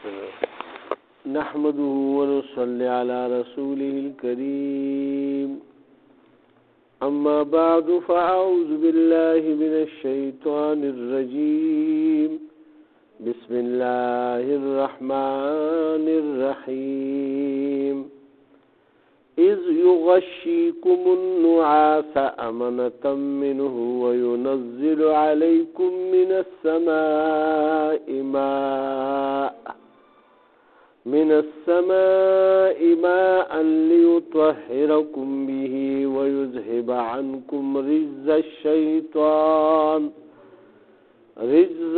نحمده ونصلي على رسوله الكريم أما بعد فأعوذ بالله من الشيطان الرجيم بسم الله الرحمن الرحيم إذ يغشيكم النعاس أمنة منه وينزل عليكم من السماء ماء ليطهركم به ويذهب عنكم رجز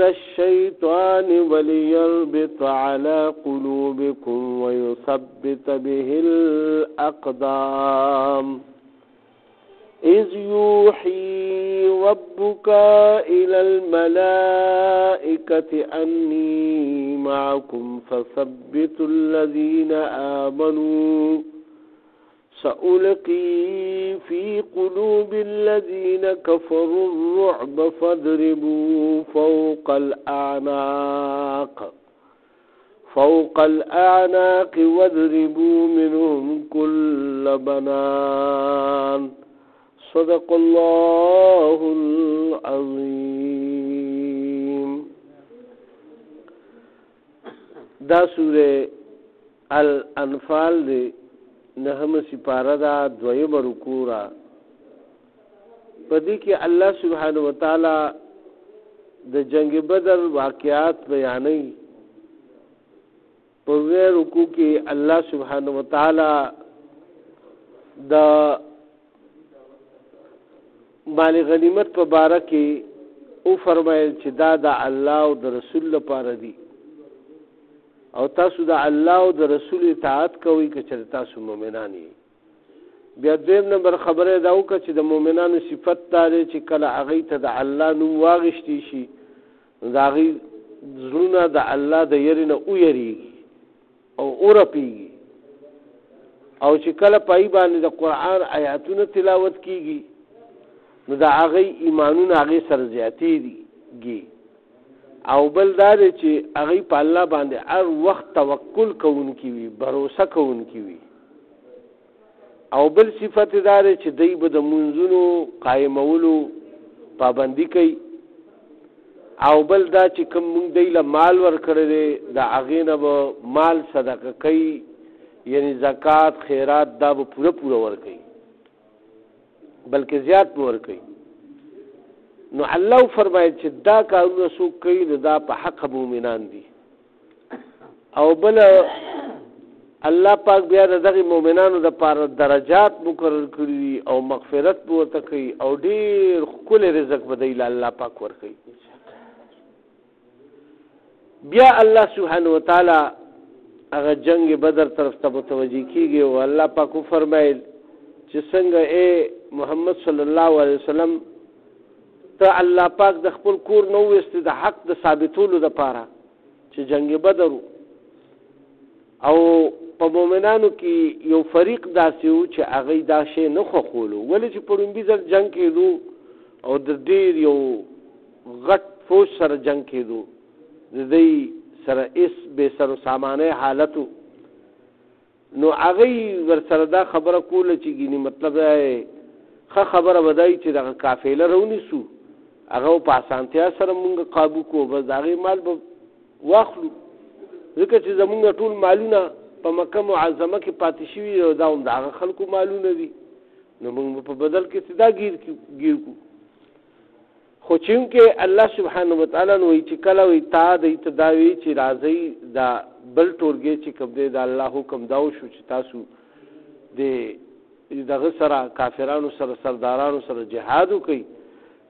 الشيطان وليربط على قلوبكم ويثبت به الأقدام إذ يوحي ربك إلى الملائكة أني معكم فثبتوا الذين آمنوا سألقي في قلوب الذين كفروا الرعب فاضربوا فوق الأعناق واضربوا منهم كل بنان صدق الله العظيم. دا سورة الانفال دے نحم سپارہ دا دویم رکورا پدی کہ اللہ سبحانہ وتعالی دا جنگ بدر واقعات بیانی پوے رکو کی اللہ سبحانہ وتعالی دا مال غنیمت په باره کې او فرمایل چې دا الله او د رسول لپاره دي او تاسو د الله او د رسول اطاعت کوئ که چېرې تاسو مؤمنان یې. بیا دویم نمبر خبره دا وکړه چې د مؤمنانو صفت دا دی چې کله هغوی ته د الله نوم واغېشتی شي نو د هغوی زړونه د الله د یرې نه ویریږي او ورپېږي او چې کله په هغې باندې د قرآن آیاتونه تلاوت کېږي نو دا هغه ایمانونه هغه سره زیاتېږي او بل دا دی چې هغه په الله باندې هر وخت توکل کوونکي وي، باور کوونکي وي. او بل صفت دا دی چې دوی به د منځونو قایمولو پابندي کوي. او بل دا چې کوم موږ دوی له مال ورکړی دی د هغې نه به مال صدقه کوي، یعنی زکات خیرات دا به پوره ورکوي بلکې زیات به ورکوي. نو الله فرمایي چې دا کارونه څوک کوي نو دا په حق مؤمنان دي. او بل الله پاک بیا د دغې مؤمنانو دپاره درجات مقرر کړي دي او مغفرت به ورته کوي او ډېر ښکلی رزق به دی له الله پاک ورکوي. بیا الله سبحانه وتعالی هغه جنگ بدر طرف ته متوجه کېږي او الله پاک وفرمایل چې څنګه اے محمد صلی الله علیه وسلم ته الله پاک د خپل کور نه وویستې د حق د ثابتولو دپاره چې جنگ بدر او په مؤمنانو کې یو فریق داسې و چې هغوی دا شی نه خوښولو، ولې چې په لومبي ځل جنګ کېدو او د ډېر یو غټ فوج سره جنګ کېدو، د دوی سره هېڅ بې سر و سامانه حالت و. نو هغوی ورسره دا خبره کوله چې ګینې مطلب ښه خبره به دا وي چې دغه قافله رونیسو، هغه په اسانتیا سره مونږ قابو کړو، بس د هغې مال به واخلو، ځکه چې زمونږ ټول مالونه په مکه معظمه کې پاتې شوي او دا هم د هغه خلکو مالونه دي، نو مونږ به په بدل کې دا ګیر کړو. خو چونکې الله سبحانه وتعالی نو وایي چې کله وایي تا دی ته دا وایي چې راځئ دا بل ټولګی چې کوم دی د الله حکم دا وشو چې تاسو د دغه سره کافرانو سره سردارانو سره جهاد وکړئ،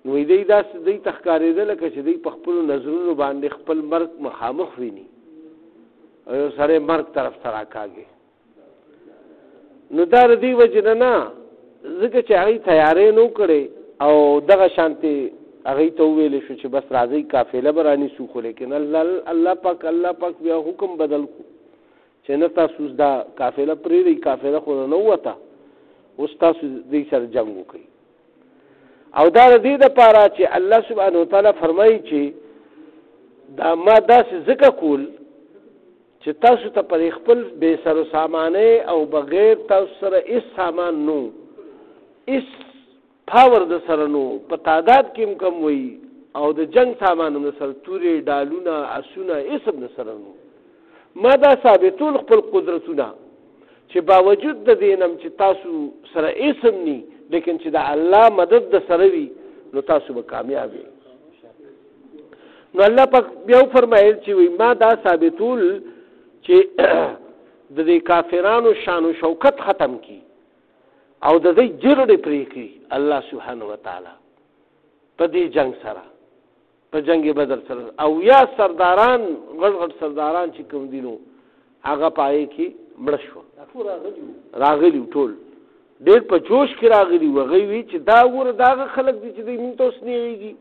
نو وایي دی داسې دوی ته ښکارېده لکه چې دوی په خپلو نظرونو باندې خپل مرګ مخامخ ویني او یو سړی مرګ طرف ته راکاږي. نو دا د دې وجې نه ځکه چې هغوی تیاری نه کړې او دغه شانتې هغوی ته وویلی شو چې بس راځئ قافله به رانیسو، خو لیکن الله پاک بیا حکم بدل کړو چې نه تاسو دا قافله پرېږدئ، قافله خو نه ووته، اوس تاسو دوی سره جنګ وکړئ. او دا د دې دپاره چې الله سبحانه وتعالی فرمایي چې دا ما داسې ځکه کول چې تاسو ته پر خپل بې سر و سامانه او بغیر تاسو سره هیڅ سامان نو هیڅ پاور د سره نو په تعداد کې هم کم وي او د جنگ سامان هم سره تورې ډالونه اسونه هیڅ هم سره نو ما دا ثابتول خپل قدرتونه چې باوجود د دې نم چې تاسو سره هیڅ هم ني لیکن چې د الله مدد د سره وي نو تاسو به کامیاب وي. نو الله پاک بیا فرمایل چې وي ما دا ثابتول چې د دې کافرانو شان او شوکت ختم کی او د دې جرړې پرې کی الله سبحانه و تعالی په دې جنگ سره په جنگ بدر سره او یا سرداران غټ غټ سرداران چې کوم دي نو هغه پای کی مړ شو راغلی ټول ډېر په جوش کې راغلی وغوي وی چې دا ور داغه خلک دي چې دوی مونږ ته سنېږي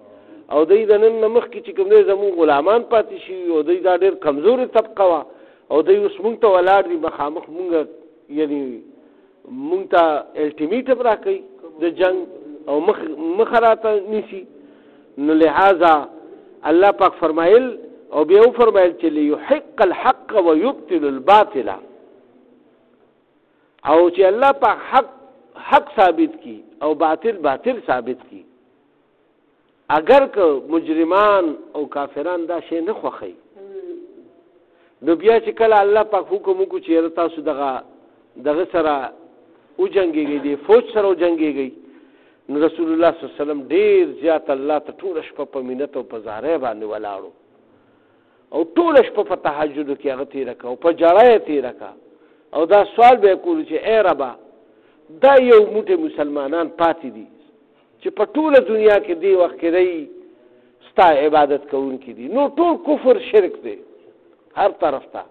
او دوی د نن مخ کې چې کوم دي زموږ غلامان پاتې شي او دوی دا ډېر کمزوري طبقه وا او دوی اوس مونږ ته ولاړ دي مخامخ مونږ یعنی مونږ ته الټیمیټم راکوي د جنگ او مخ راته نیسي. نو لہذا الله پاک فرمایل او بیا فرمایل چې ليحق الحق ويبطل الباطل او چې الله پاک حق ثابت کی او باطل ثابت کی. اگر که مجرمان او کافران دا شی نه خوخی نو بیا چې کله الله پاک حکم وکړي چې تاسو دغه سره او جنگيږي دی فوج سره او جنگيږي نو رسول الله صلی الله علیه وسلم ډیر زیات الله ته ټول شپه په مینت او په زاره باندې ولاړو او ټول شپه په تهجد کې هغه تیر کا او په جړای تیر کا او دا سوال به کول چې اے ربا دا یو موټه مسلمانان پاتې دي چې په ټوله دنیا کې دی وخت کې دی ستا عبادت کوونکي دي نو ټول کفر شرک دی هر طرف ته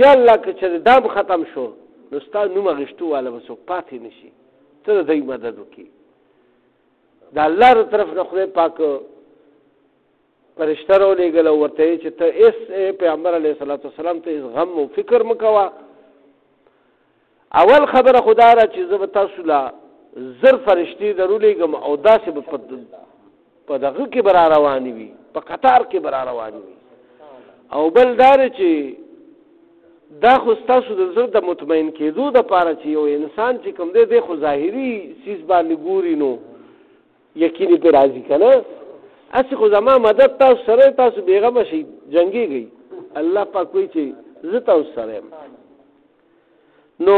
یا الله که چې دام ختم شو نو ستا نوم غشتو والا به څوک پاتې نشي ته د دوی مدد وکړي. د الله تر طرف نه خدای پاک فرشته راولېږل او ورته چې ته ایس پیغمبر علیه الصلاۃ والسلام ته غم او فکر مکوه. اول خبره خدا را چې زه به تاسو لا زر فرشتي درولېږم او داسې به په دغه کې به را روانې وي په قطار کې به را روانې وي. او بل دار چې دا خو ستاسو د زړه د مطمئن کېدو دپاره چې یو انسان چې کوم دی خو ظاهري څیز باندې ګوري نو یقیني پرې راځي که نه هسې خو زما مدد تاسو سره تاسو بېغمه شئ جنګېږئ. الله پاک وایي چې زه تاسو سره یم. نو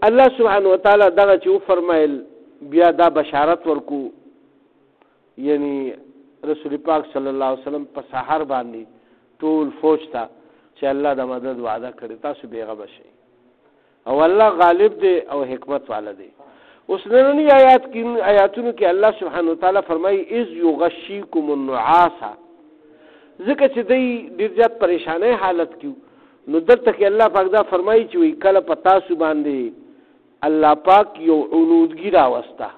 الله سبحانه وتعالی دغه چې وفرمایل بیا دا بشارت ورکو یعنی رسول پاک صلی الله علیه وسلم په سحر باندې ټول فوج ته چې الله د مدد وعده کړي تاسو بېغمه شئ او الله غالب دی او حکمت والا دی. اوس نننی آیاتونو کې الله سبحانه وتعالی فرمایي اذ یغشیکم النعاس ځکه چې دی ډېر زیات پریشانۍ حالت کې نو دلته کې الله پاک دا فرمایي چې وی کله په تاسو باندې الله پاک یو عنودګي راوسته.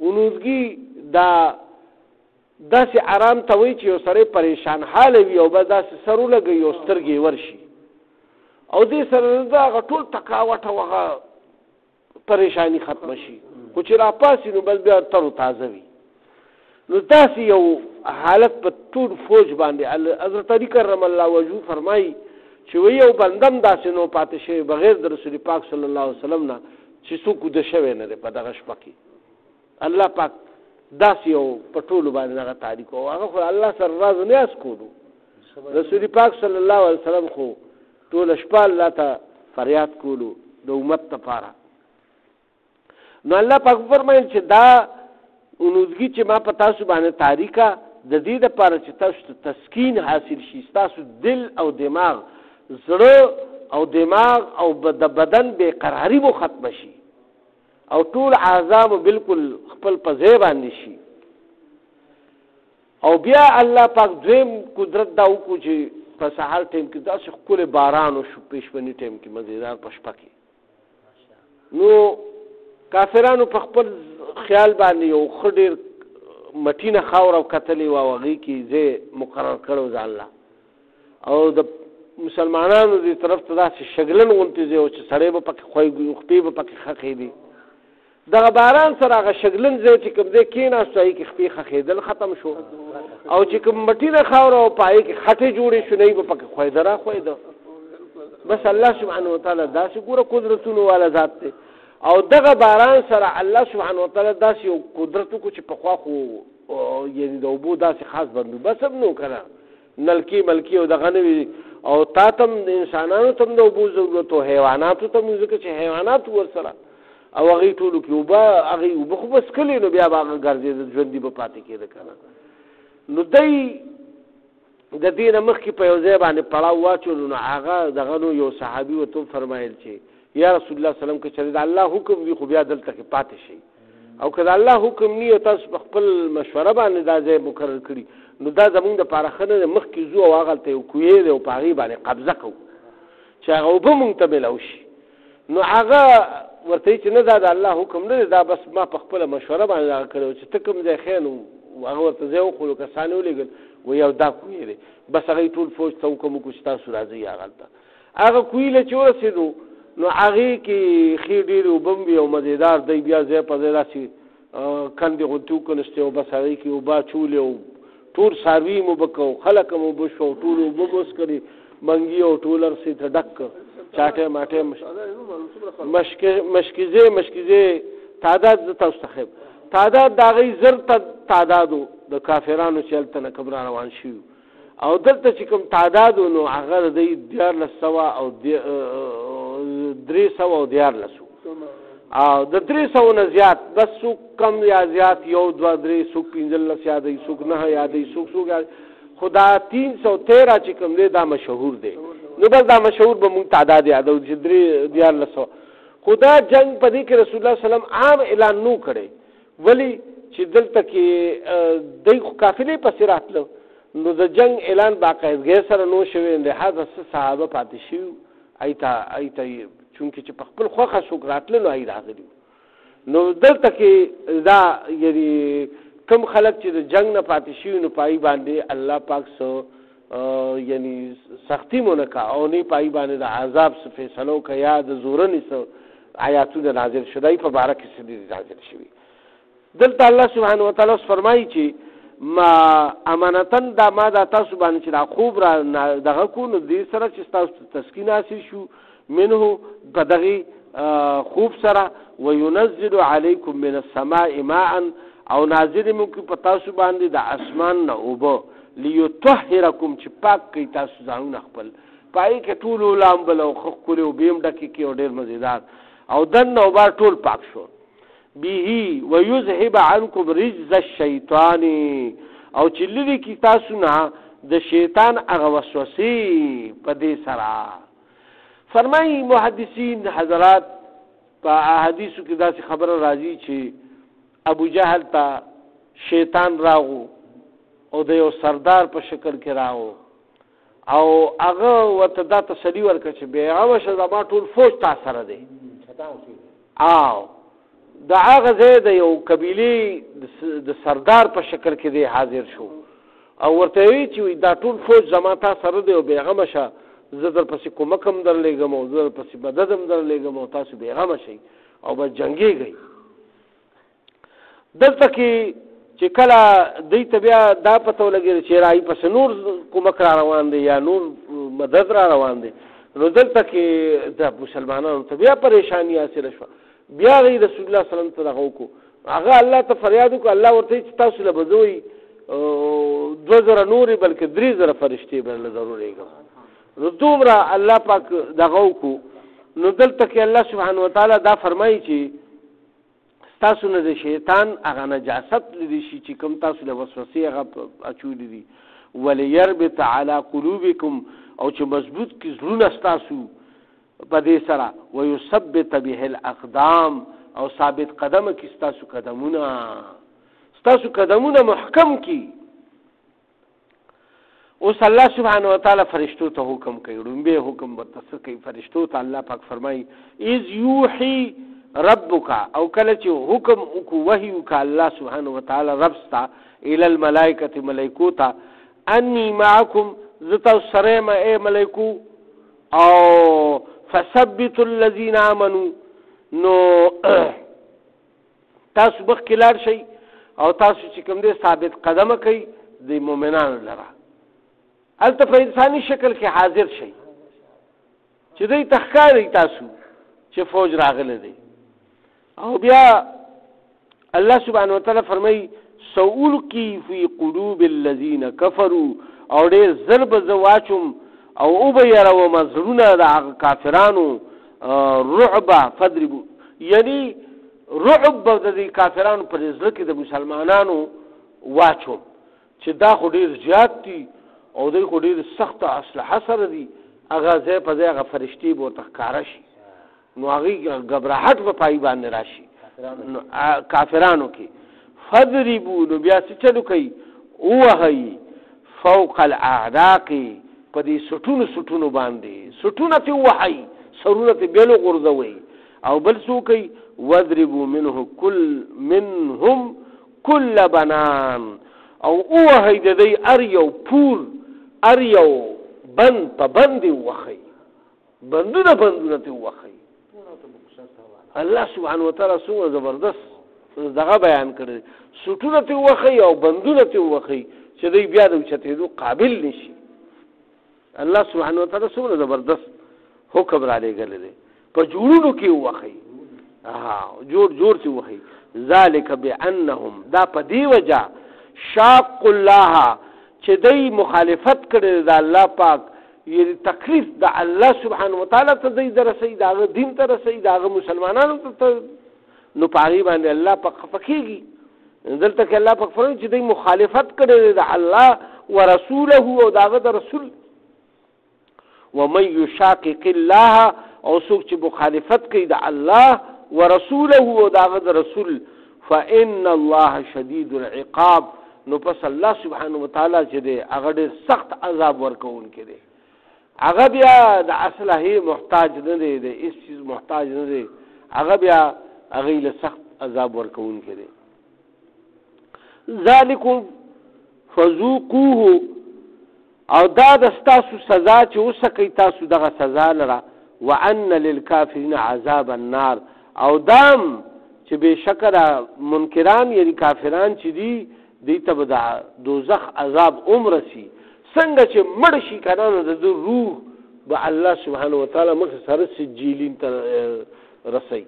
عنودګي دا داسې آرام ته وایي چې یو سړی پریشان حاله وي او به داسې سر ولګوي او سترګې ورشي او دې سره د هغه ټول تکاوټ او هغه پریشانی ختم شي خو چې راپاسي نو بس بیا تر تازه وي. نو داسې یو حالت په ټول فوج باندې حضرت علی کرم الله وجهه فرمایي چې وی یو بندم داسې نو پاتې شوی بغیر د رسول پاک صلی الله علیه وسلم نه چې څوک وده شوی نه دی په دغه شپه کې. الله پاک داسې یو په ټولو باندې هغه تاریک او هغه خو الله سره راز نیاز کولو. رسول پاک صلی الله علیه وسلم خو ټول شپه الله ته فریاد کولو د امت لپاره. نو الله پاک فرمایي چې دا اونودګي چې ما په تاسو باندې تاریکا د دې لپاره چې تاسو ته تسکین حاصل شي تاسو دل او دماغ زړه او دماغ او د بدن بے قراری مو ختم شي او ټول اعضاء بالکل خپل په ځای باندې شي. او بیا الله پاک دویم قدرت دا وکړو چې په سحر ټیم کې داسې ښکلی باران وشو پېشمني ټیم کې مزیدار په شپه کې. نو کافرانو په خپل خیال باندې یو ښه ډېر مټینه خاوره او کتلې وه او هغې کې ځای مقرر کړی ځان له او د مسلمانانو دې طرف ته داسې شګلن غوندې ځای و چې سړی به پکې خویږي خپې به پکې خښې دي دغه باران سره هغه شګلن ځای چې کوم دی کېناستو هغې کې خپې خښېدل ختم شو او چې کوم مټینه خاوره او په هغې کې خټې جوړې شو نه یې به پکې خویده را خویده. بس الله سبحانه وتعالی داسې ګوره قدرتونو والا ذات دی او دغه باران سره الله سبحانه وتعالی داسې یو قدرت وکړو چې پخوا خو یعنې د اوبو داسې خاص بندوبست هم نه و که نه نلکې ملکې او دغه نه وي او تا ته هم د انسانانو ته هم د اوبو ضرورت و حیواناتو ته هم ځکه چې حیوانات ورسره او هغې ټولو کې اوبه هغې اوبه خو به څکلې نو بیا به هغه ګرځېده ژوندي به پاتې کېده که نه. نو دی د دې نه مخکې په یو ځای باندې پړاو واچولو نو هغه دغه نو یو صحابي ورته وفرمایل چې یا رسول الله سلم که چېرې د الله حکم وي خو بیا دلته کې پاتې شي او که د الله حکم نی او تاسو په خپل مشوره باندې دا ځای مقرر کړي نو دا زمونږ دپاره ښه نه دی مخکې ځو او هغلته یو کوی دی او په هغې باندې قبضه کوو چې هغه اوبه مونږ ته میلاو شي. نو هغه ورته چې نه دا د الله حکم نه دی دا بس ما په خپله مشوره باندې هغه کړی و چې ته کوم ځای ښی نو هغه ورته ځای وښولو کسان یې ولېږل و یو دا کوی دی بس هغې ټول فوج ته حکم وکړو چې تاسو راځئ هغلته. هغه کوی له چې ورسېدو نو هغې کې ښې ډېرې اوبه هم وي او مزېدار دی بیا ځای په ځای داسې کندې غوندې وکنستې او بس هغې کې اوبه اچولې او ټول څاروي مو به کو خلک هم اوبه شو او ټول اوبه مو وڅکلې منګي او ټول هر څه ته ډک کړ چاټی ماټی مشکیزې تعداد زه تاسو ته ښیم تعداد د هغې زر تعداد و د کافرانو چې هلته نه کوم را روان شوي او دلته چې کوم تعداد و نو هغه د دوی 1400 او 300 او 1400 او د 300 نه زیات بس څوک کم یا زیات 1 2 3 څوک 15 یادوي څوک 9 یادوي څوک خو دا 313 چې کوم دی دا مشهور دی نو بس دا مشهور به مونږ تعداد یادو چې 1400 خو دا جنگ په دې کې رسول الله صلی الله علیه وسلم عام اعلان نو کړی ولی چې دلته کې دوی خو قافلې پسې راتلو نو د جنگ اعلان باقاعدګۍ سره نو شوی لهذا صحابه پاتې شوي ایته چونکې چې په خپل خوښه څوک راتله نو هغوی راغلي نو دلته کې دا یعنې کم خلک چې د جنگ نه پاتې شوي نو په هغوی باندې الله پاک څه یعنې سختي مو نه کا او نه په هغوی باندې د عذاب څه فیصله وکړه یا د زورنې څه آیاتونه نازل شوي دی په باره کې څه دي نازل شوي. دلته الله سبحانه وتعالی فرمایي چې ما امانتن دا ما دا تاسو باندې چې دا خوب را دغه کو نو دې سره چې تاسو تسکین حاصل شو منه په دغه خوب سره وينزل عليكم من السماء ماء او نازل ممکن په تاسو باندې د اسمان نه اوبه ليطهركم چې پاک کوي تاسو ځانونه خپل پای کې ټول لامبل او خخ او بیم ډکې کې او ډېر مزیدار او دن او بار ټول پاک شو به ويذهب عنكم رجز الشيطان او چې لري کی تاسو نه د شیطان هغه وسوسې په دې سره. فرمایي محدثین حضرات په احادیثو کې داسې خبره راځي چې ابو جهل ته شیطان راغو او د یو سردار په شکل کې راغو او هغه ورته دا تسلي ورکړه چې بیغمه شه زما ټول فوج تا سره دی او د هغه ځای د یو قبیلې د سردار په شکل کې دی حاضر شو او ورته وی چې دا ټول فوج زما تا سره دی او بیغمه شه زه در پسې کومک هم در لېږم او زه در پسې مدد هم در لېږم او تاسو بیغمه شئ او بس جنګېږئ. دلته کې چې کله دوی ته بیا دا پته ولګېده چې رایي پسې نور کومک را روان دی یا نور مدد را روان دی نو دلته کې د مسلمانانو ته بیا پریشاني حاصله شوه بیا غي رسول الله صلی الله علیه وسلم ته دغه وکړو هغه الله ته فریاد وکړو الله ورته چې تاسو له به زه وایي 2000 نورې بلکې 3000 فرشتې به له ضرور لېږم نو دومره الله پاک دغه وکړو. نو دلته کې الله سبحانه وتعالی دا فرمایي چې تاسو نه د شیطان هغه نجاست لري شي چې کوم تاسو له وسوسې هغه اچولي دي وليربط على قلوبكم او چې مضبوط کې زړونه ستاسو په دې سره ويثبت به الاقدام او ثابت قدمه کې ستاسو قدمونه محکم کی. اوس الله سبحانه وتعالی فرشتو ته حکم کوي رومبه حکم ورته کوي فرشتو ته الله پاک فرمایي اذ یوحي ربک او کله چې حکم وکړو وحی وکړه الله سبحانه وتعالی رب ستا الى الملائکه ملائکو ته انی معکم زتا سره ما اے ملائکو او فثبتوا الذين امنوا نو تاسو مخکې لاړ شئ او تاسو چې کوم دی ثابت قدمه کوي د مؤمنانو لره هلته په انساني شکل کې حاضر شئ چې دوی ته ښکاري تاسو چې فوج راغلی دی او بیا الله سبحانه وتعالی فرمایي سألقي في قلوب الذين كفروا او ډېر زر به زه واچوم او به یروم زړونه د هغه کافرانو رعبا فضربو یعنی رعب به د دې کافرانو پر زړه کې د مسلمانانو واچوم چې دا خو ډېر زیات دي او دوی خو ډېر سخته اسلحه سره دي هغه ځای په ځای هغه فرشتې به ورته ښکاره شي نو هغې ګبراهټ به پای باندې را شي کافرانو کې فضربو نو بیا څه چلو کوي ووهئ فوق الاعناق په دې سټونو باندې سټونه ترې ووهئ سرونه ترې بیلو غورځوئ او بل څوک کوي وضربوا منهم كل بنان او ووهئ د دوی هر یو پور هر یو بند په بند یې ووهئ بندونه ترې ووهئ الله سبحانه وتعالی څومره زبردست دغه بیان کړی سټونه ترې ووهئ او بندونه ترې ووهئ چې دوی بیا د اوچتېدو قابل نشي الله سبحانه وتعالی څومره زبردست حکم را لېږلی دی په جوړونو کې ووهئ جوړ چې ووهئ ذلک بانهم دا په دې وجه شاق الله چې دوی مخالفت کړی د الله پاک یعنی تکلیف د الله سبحانه وتعالی ته دوی ته رسوي د هغه دین ته رسوي د هغه مسلمانانو ته نو په هغې باندې الله پاک خفه کېږي دلته کې الله پاک فرمایي چې دوی مخالفت کړی د الله ورسوله او د هغه د رسول ومن یشاقق الله او څوک چې مخالفت کوي د الله ورسوله او د هغه د رسول فإن الله شدید العقاب نو پس الله سبحانه وتعالی چې دی هغه ډېر سخت عذاب ورکوونکی دی هغه بیا د اسلحې محتاج نه دی د هېڅ چیز محتاج نه دی هغه بیا هغې له سخت عذاب ورکوونکی دی ذالکم فذوقوه او دا د ستاسو سزا چې وسکئ تاسو دغه سزا لره وان للکافرین عذاب النار او دام چې بېشکه منکران یعنی کافران چې دي دوی ته به د دوزخ عذاب رسي څنګه چې مړ شي که نه نو د ده روح به الله سبحانه وتعالی مخې سره سجیلین ته رسوي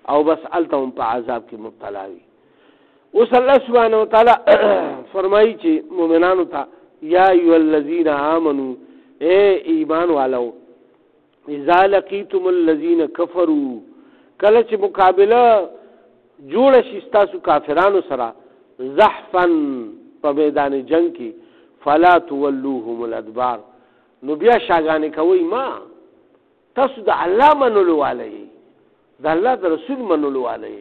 او بس هلته هم په عذاب کې مبتلا وي اوس الله سبحانه وتعالی فرمایي چې مؤمنانو ته یا ایها الذین آمنوا اے ایمان والو اذا لقیتم الذین کفروا کله چې مقابله جوړه شي ستاسو کافرانو سره زحفا په میدان جنگ کې فلا تولوهم الادبار نو بیا شاګانې کوئ ما تاسو د الله منلو والی د الله د رسول منلو والی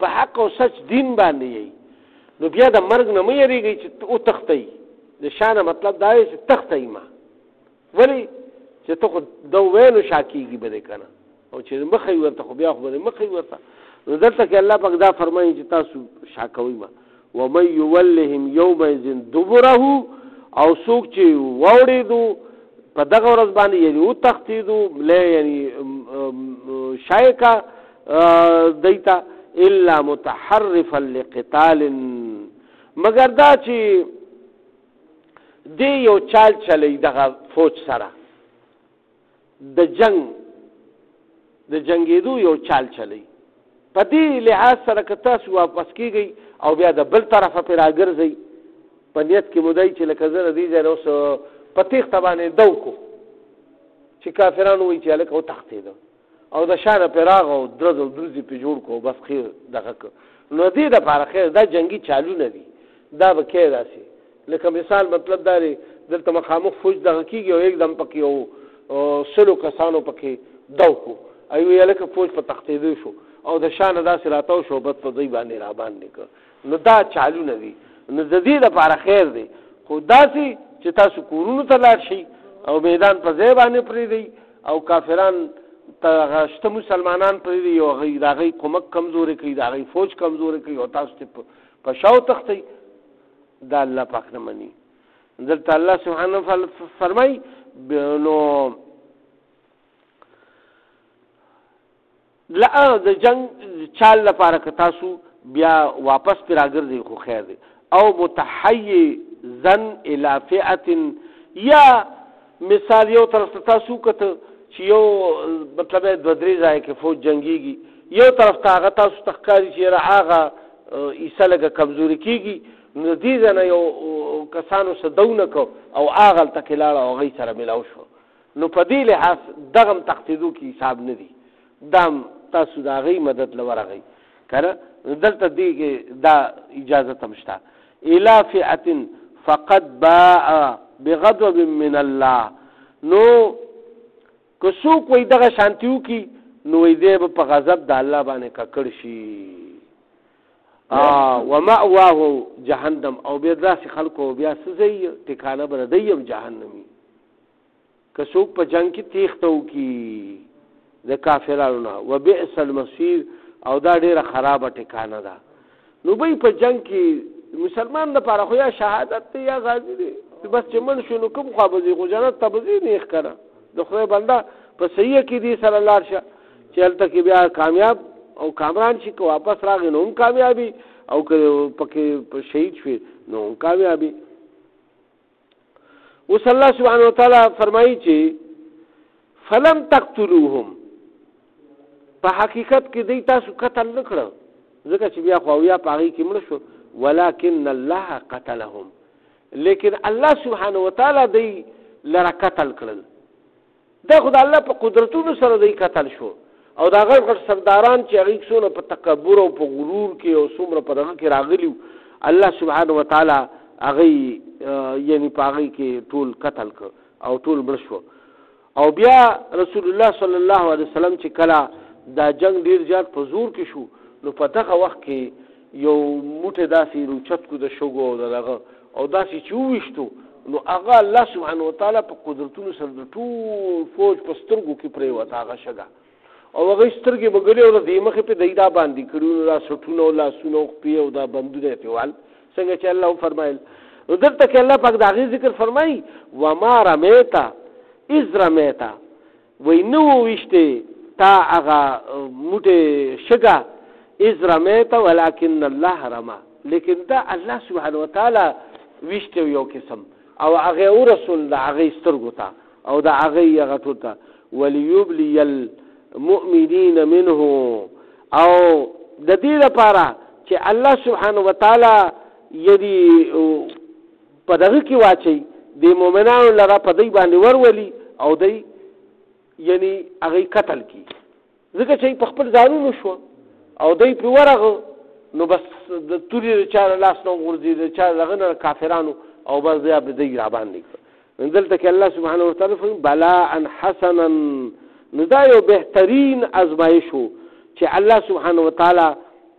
په حق او سچ دین باندې یې نو بیا د مرګ نه مه یېرېږئ چې وتښتئ د شانه مطلب دا دی چې تښتئ ما ولې چې ته خو د ویلو شا کېږي به دی که نه او چې مخه یې ورته خو بیا خو به دی مخه یې ورته نو دلته کې الله پاک دا فرمایي چې تاسو شا کوئ ما ومن یولهم یومئذ دبره او څوک چې واوړېدو په دغه ورځ باندې یعنې وتښتېدو یعنې شایکه دی ته الا متحرفا لقتال مگر دا چې دی یو چال چلی دغه فوج سره د جنګېدو یو چال چلی په دې لحاظ سره که تاسو واپس کېږئ او بیا د بل طرفه پرې راګرځئ په نیت کې مو دی چې لکه زه د دې ځای نه اوس په تېښته باندې دو کو چې کافرانو وایي چې هلکه وتښتېده او د شانه پرې راغه او درز او دروزې پرې جوړ کړو بس خیر دغه کړ نو دې دپاره خیر دا جنګي چالونه دي دا به کې داسې لکه مثال مطلب دا دی دلته مخامخ فوج دغه کېږي او یکدم پکې یو 100 کسانو پکې دو کو ایو هلکه فوج په تښتېدو شو او د شانه داسې راتاو شو بس په دوی باندې را باندې کړ نو دا چالونه دي نو د دې دپاره خیر دی خو داسې چې تاسو کورونو ته لاړ شئ او میدان په ځای باندې پرېږدئ او کافران ته شته مسلمانان پرېږدئ او د هغوی کمک کمزورې کوي د هغوی فوج کمزورې کوي او تاسو ته په شا وتښتئ دا الله پاک نه مني دلته الله سبحانه فرمایي نو د جنگ چال لپاره که تاسو بیا واپس پی راگردی خو خیر دی. او متحیزن الی فئة یا مثال یو طرف تاسو کته چې یو مطلب دو درې ځای کې فوج جنگیږي، یو طرف ته هغه تاسو تخکاری چې هغه عیسی لږه کمزوري کیږي، نو دې ځنه یو کسانو سدونه کو او هغه تک لاړه او غي سره ملاو شو، نو په دې لحاظ دغم تقدیدو کې حساب نه دی، دام تاسو دا غي مدد لورغی کنه. دلته دې دا اجازه تمشتا الی فئة فقد باء بغضب من الله. نو که څوک وای دغه شانتیو کی نو وای دې په غضب د الله باندې ککړ شي. ومأواه جهنم، او بیا داسې خلکو بیا سزي ټکانه بر دیم جهنمی. که څوک په جنگ کې تیښته وکي د کافرانو نه، وبئس المصير، او دا ډیره خرابه ټکانه ده. نو به په جنگ کې مسلمان لپاره خو یا شهادت دی یا غازی دی، بس چې من شو نو کوم خوا به ځي، خو جنت ته به ځي نه ښکاره. د خدای بنده په صحیح کې دی سره لاړ شه چې هلته کې بیا کامیاب او کامران شي، که واپس راغی نو هم کامیابي، او که پکې شهید شوي نو هم کامیابي. اوس الله سبحانه وتعالی فرمایي چې فلم تقتلوهم، په حقیقت کې دی تاسو قتل نه کړه، ځکه چې بیا خو اویا په هغې کې مړه شو، ولکن الله قتلهم، لیکن الله سبحانه وتعالی دی لره قتل کړل. دا خو د الله په قدرتونو سره دی قتل شو، او دا غټ غټ سرداران چې هغې څونه په تکبر او په غرور کې او څومره په دغه کې راغلي، الله سبحانه وتعالی هغې یعنې په هغې کې ټول قتل کړ او ټول مړه شو. او بیا رسول الله صلی الله علیه وسلم چې کله دا جنگ ډیر زیات په زور کې شو، نو په دغه وخت کې یو موټی داسې روچت کو د شګو او دغه او داسې چې وویشتو، نو هغه الله سبحانه وتعالی په قدرتونو سره د ټول فوج په سترګو کې پرېوته هغه شګه، او هغې سترګې به ګلې او د دې مخې پې دی دا باندې کړي، نو دا سټونه او لاسونه او خپې او دا بندونه یې پې وال، څنګه چې الله وفرمایل. نو دلته کې الله پاک د هغې ذکر فرمایي وما رمیته اذ رمیته، وایي نه وویشتې تا هغه موټې شګه اذ رمیته ولکن الله رمه، لیکن دا الله سبحانه وتعالی ویشته یو قسم، او هغې ورسول د هغې سترګو ته او د هغې هغه ټول ته وليبلي المؤمنین منه، او د دې لپاره چې الله سبحانه وتعالی یعنی په دغه کې واچي د مؤمنانو لره په دی باندې ورولي او دی یعنی هغې قتل کی، ځکه چې په خپل ځانونو شو او دی پې ورغه، نو بس د تورې د چا لاس نه وغورځي، د چا دغه نه کافرانو، او بس بیا به دی را باندې کړه. دلته کې الله سبحانه وتعالی فرمایي بلاء حسنا، نو دا یو بهترین ازمایش و چې الله سبحانه وتعالی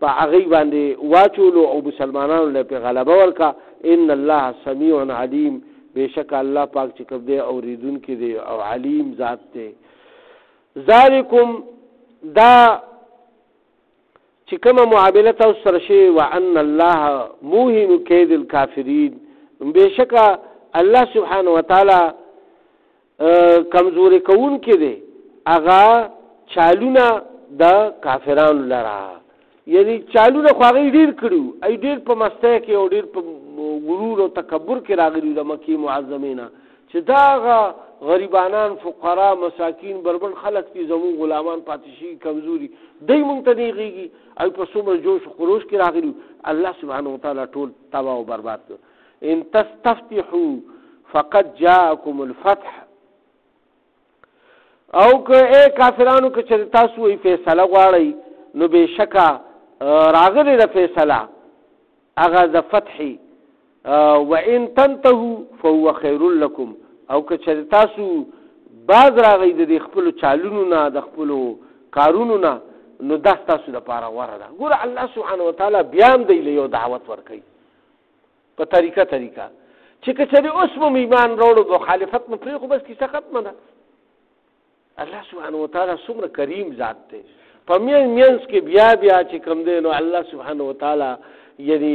په هغې باندې واچولو او مسلمانانو له پې غلبه ورکړه. ان الله سمیع علیم، بېشکه الله پاک چې کوم دی اورېدونکی دی او علیم ذات دی. ذالکم، دا چې کومه معامله تاسو سره شوې وان الله موهن کید الکافرین، بېشکه الله سبحانه وتعالی کمزوري کوونکی دی هغه چالونه د کافرانو لره، یعنی چالونه خو هغې ډېر کړي وو، ای ډېر په مستی کې او ډېر په غرور او تکبر کې راغلي د مکې معظمې نه، چې دا هغه غریبانان فقرا مساکین بربند خلک دي زموږ غلامان پاتې شي کمزوري، دی مونږ ته نه غېږي، او په څومره جوش و خروش کې راغلي، الله سبحانه وتعالی ټول تباه او برباد کړ. ان تستفتحوا فقد جاءكم الفتح، او که اے کافرانو که چې تاسو وی فیصله غواړئ نو بېشکه راغلی د فیصله هغه د فتحې، وان تنتهوا فهو خیر لکم، او که چې تاسو باز راغئ د دې خپلو چالونو نه د خپلو کارونو نه، نو دا ستاسو دپاره غوره ده. ګوره الله سبحانه وتعالی بیا هم دی له یو دعوت ورکوي په طریقه چې که چېرې اوس مو ایمان راوړو مخالفت مو پرېښو بس کیسه ختمه ده. الله سبحانه وتعالی څومره کریم ذات دی، په منځ کې بیا چې کوم دی نو الله سبحانه وتعالی یعنی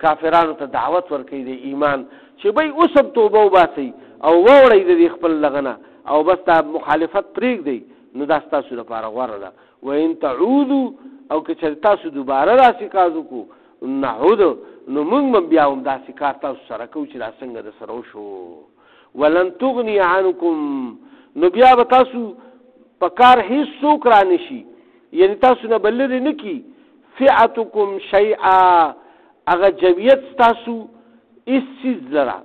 کافرانو ته دعوت ورکوي د ایمان چې بی اوس هم توبه وباسئ او واوړئ د دې خپل دغه نه، او بس دا مخالفت پرېږدئ، نو دا ستاسو لپاره غوره ده. وان تعودوا او که چېرې تاسو دوباره داسې کار وکړو نعود نو موږ بیا هم داسې کار تاسو سره کوو چې دا څنګه د سره وشو. ولن تغني عنکم نو بیا به تاسو په کار هېڅوک را نشي، یعنی تاسو نه به لرې نه کي فئتکم شیئا هغه جمعیت ستاسو هېڅ څیز لره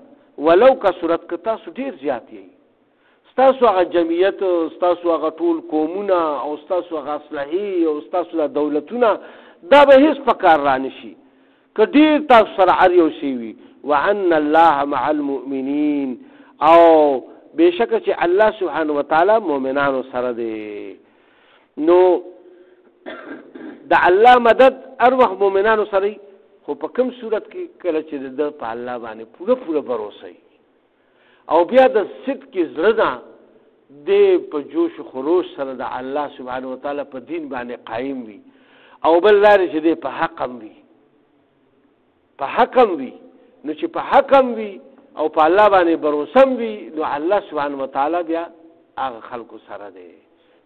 ولو کثرت که تاسو ډېر زیات یئ، ستاسو هغه جمعیت ستاسو هغه ټول قومونه او ستاسو هغه اصلحې او ستاسو د دولتونه دا به هېڅ په کار را نشي که ډېر تاسو سره هر یو شی وي. وان الله مع المؤمنین او بېشکه چې الله سبحانه وتعالی مؤمنانو سره دی. نو د الله مدد هر وخت مؤمنانو سره خو په کوم صورت کې کله چې د په الله باندې پوره باور او بیا د صدق زړه نه د په جوش و خروش سره د الله سبحانه وتعالی په دین باندې قایم وي او بل لارې چې د په حق هم وي نو چې په حق هم وي او په الله باندې باور وي نو الله سبحانه وتعالی بیا هغه خلکو سره دی.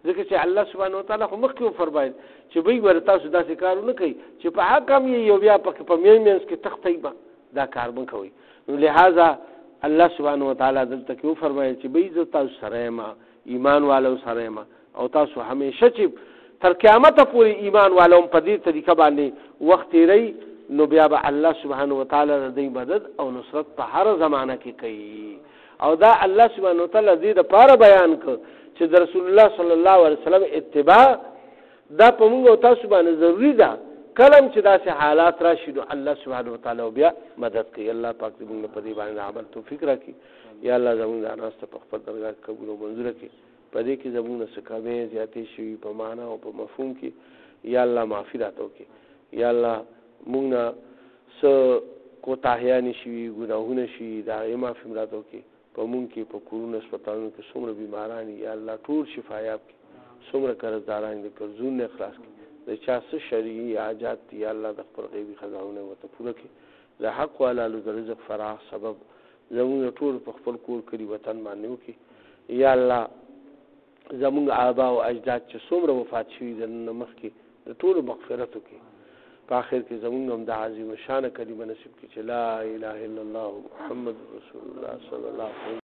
ځکه چې الله سبحانه وتعالی خو مخکې وفرمایل چې بی ور تاسو داسې کارونه کوي چې په حق هم یو بیا په مینځ کې تختې به دا کار مه کوئ. نو لہذا الله سبحانه وتعالی دلته کې وفرمایل چې بی زه تاسو سره یم، ایمان والو سره یم او تاسو همیشه چې تر قیامت پورې ایمان والو په دې طریقه باندې وخت تیری نو بیا به الله سبحانه وتعالی د دې مدد او نصرت په هر زمانه کې کوي. او دا الله سبحانه وتعالی دې لپاره بیان کړ چې د رسول الله صلی الله علیه وسلم اتباع دا په موږ او تاسو باندې ضروری ده. کلم چې داسې حالات راشي نو الله سبحانه وتعالی بیا مدد کوي. الله پاک دې موږ په دې باندې عمل توفیق راکړي. یا الله زموږ د ناسته په خپل درګاه قبول او منظور کړي. په دې کې زموږ څه کمې زیاتې شوي په معنا او په مفهوم کې یا الله معافي راته وکړي. یا الله موږ نه څه کوتاهیانې شوي ګناهونه شوي د هغې معافي م راته وکړي. په موږ کې په کورونو هسپتالونو کې څومره بیماران یا الله ټول شفایاب کړي، څومره قرضداران دي قرضونه خلاص کړي، د چا څه شرعي حاجات دي یا الله د خپل غیبي خزانونه ورته پوره کړي. د حق حلالو د رزق فراخ سبب زموږ ټول په خپل کور کلي وطن باندې وکړي. یا الله زموږ آبا او اجداد چې څومره وفات شوي د نن مخکې د ټولو مغفرت وکړي. په آخر کې زموږ هم د عظیم شانه کلمه نصیب کړي چې لا اله الا الله محمد رسول الله صلی الله علیه وسلم.